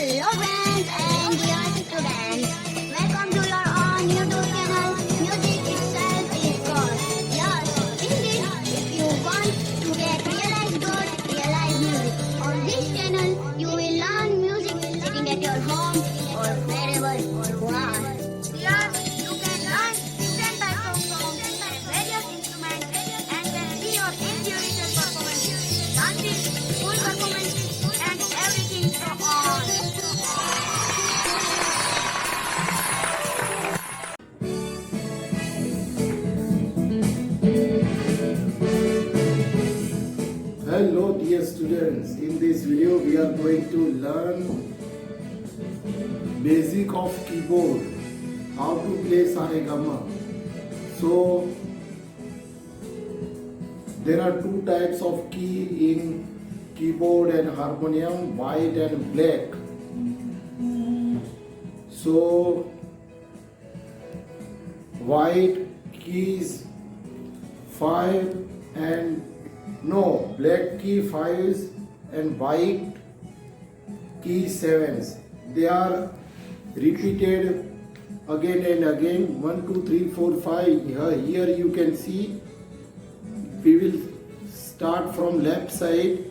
Hello friends and dear students, welcome to your own YouTube channel. Music itself is God. Yes, indeed, if you want to get realized God, realize music. On this channel, you will learn music sitting at your home or wherever you are. Here, you can learn different types of songs and various instruments and can see your individual performances, dances, full performances and everything so on. Hello dear students, in this video we are going to learn basic of keyboard, how to play Saregama. So there are two types of key in keyboard and harmonium, white and black. So white keys 5 and no, black key 5s and white key 7s. They are repeated again and again. 1, 2, 3, 4, 5. Here you can see. We will start from left side.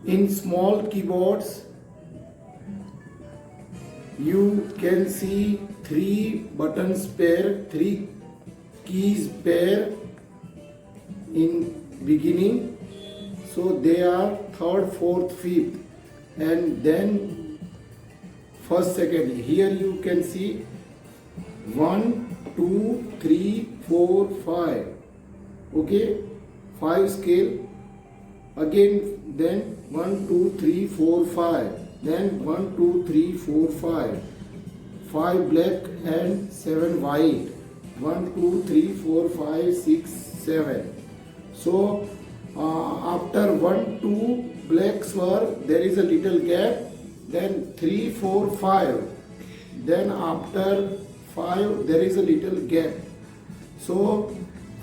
In small keyboards, you can see 3 buttons pair, 3 keys pair in beginning, so they are 3rd, 4th, 5th, and then 1st, 2nd. Here you can see 1, 2, 3, 4, 5. Okay, 5 scale. Again, then 1, 2, 3, 4, 5. Then 1, 2, 3, 4, 5. 5 black and 7 white. 1, 2, 3, 4, 5, 6, 7. So after 1, 2 blacks were, there is a little gap, then 3, 4, 5, then after 5 there is a little gap. So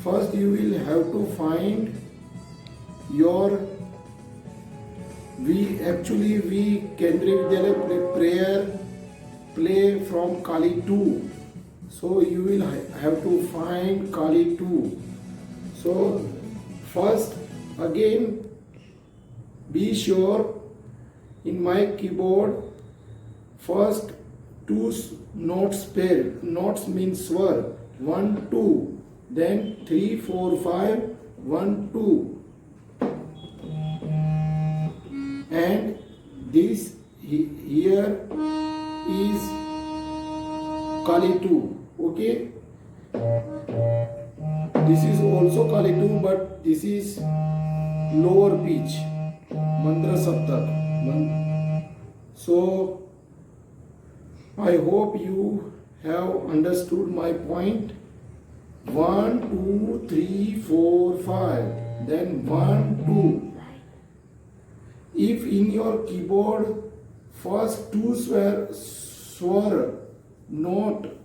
first you will have to find your, we Kendriya Vidyalaya prayer play from Kali 2. So you will have to find Kali 2. So first, again, be sure in my keyboard, first 2 notes pair. Notes means swar. 1, 2. Then 3, 4, 5. 1, 2. And this here is Kali 2. Okay. This is also Kali 2, but this is lower pitch, Mantra Saptak. So I hope you have understood my point. 1, 2, 3, 4, 5. Then 1, 2. If in your keyboard first 2 swar note,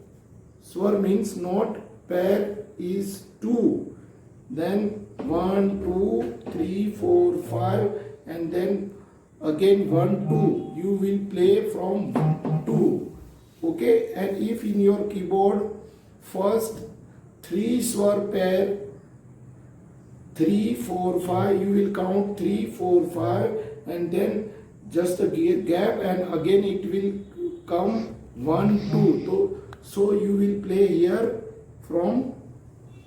swar means note pair is 2, then 1, 2, 3, 4, 5, and then again 1, 2. You will play from 2. Okay, and if in your keyboard first 3 swar pair 3, 4, 5, you will count 3, 4, 5, and then just a gap, and again it will come 1, 2. So you will play here from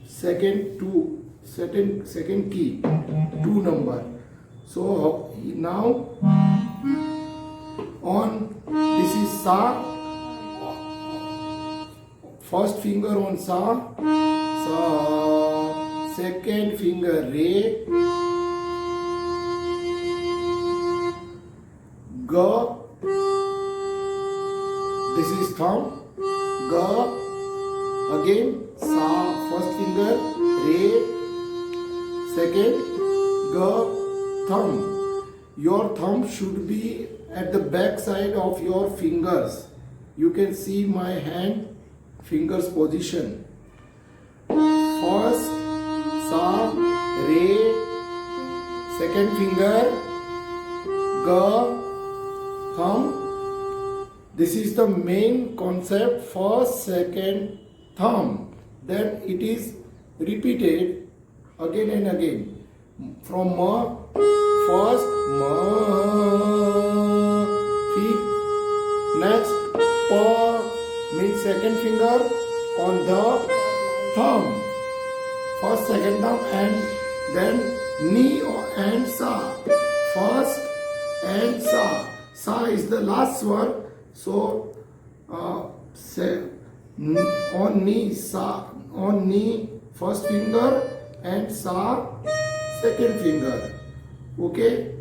second key, 2 number. So now on, this is Sa, first finger on Sa, second finger Re, Ga, this is thumb, Ga, again Sa, first finger, Re, second, Ga, thumb. Your thumb should be at the back side of your fingers. You can see my hand, fingers position. First, Sa, Re, second finger, thumb. This is the main concept, first, second, thumb. Then it is repeated again and again. From ma, first ma, feet. Next pa means second finger on the thumb. First, second thumb, and then ni and sa. First and sa. Sa is the last one. So on ni sa, on ni first finger and sa second finger. Okay,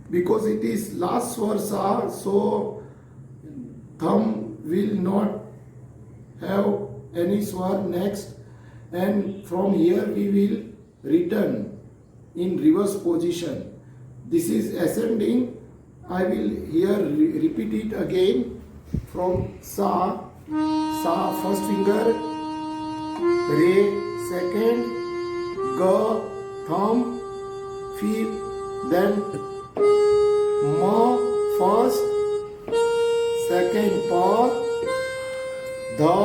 because it is last swar sa, so thumb will not have any swar next, and from here we will return in reverse position. This is ascending. I will here repeat it again. From sa, sa first finger, re second, ga thumb, fifth, then ma first, second pa, the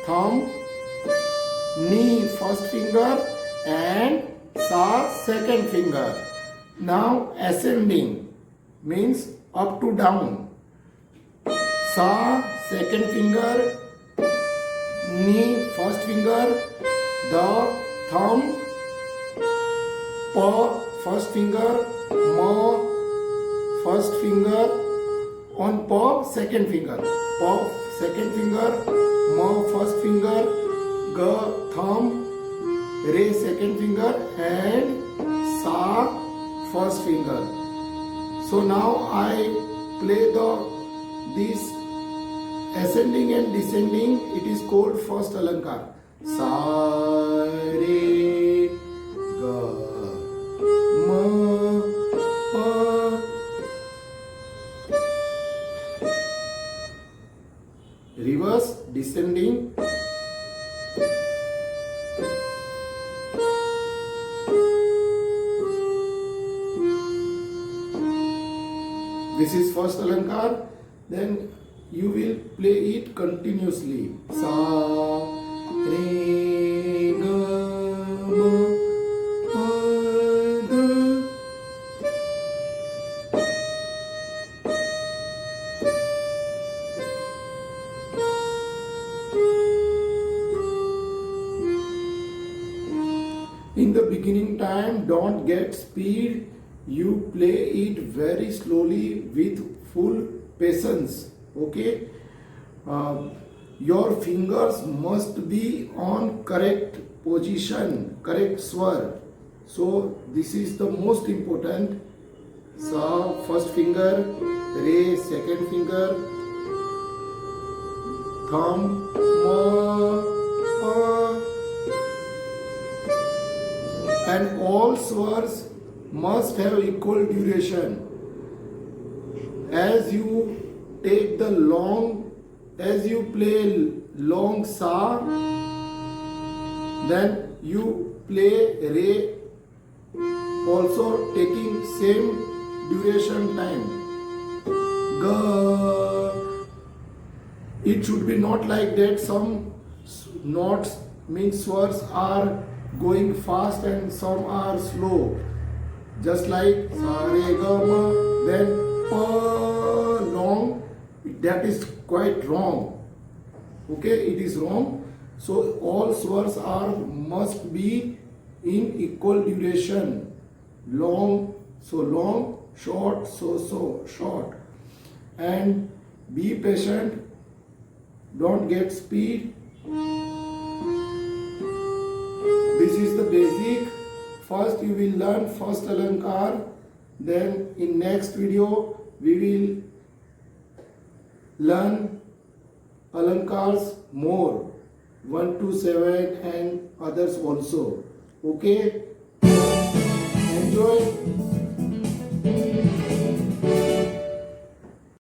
thumb, ni first finger, and sa second finger. Now ascending means up to down. Sa second finger, ni first finger, the thumb, pa first finger, ma first finger, on pa second finger, pa second finger, ma first finger, ga thumb, re second finger, and sa first finger. So now I play this ascending and descending. It is called first alankar. Sa re ga ma pa. Reverse descending. This is first alankar. Then you will play it continuously. Sa, re, ga, ma, pa, da. In the beginning time, don't get speed. You play it very slowly with full patience. Okay, your fingers must be on correct position, correct swar. So this is the most important. Sa first finger, re second finger, thumb, ma, pa, and all swars must have equal duration. As you take the long, as you play long sa, then you play re, also taking same duration time. Ga. It should be not like that. Some notes means swars are going fast and some are slow. Just like sa re ga ma, then pa long, that is quite wrong. Okay, it is wrong. So all swars are must be in equal duration. Long, so long, short, so short. And be patient. Don't get speed. This is the basic. First you will learn first alankar, then in next video we will learn alankars more, 1 to 7 and others also. Okay, enjoy.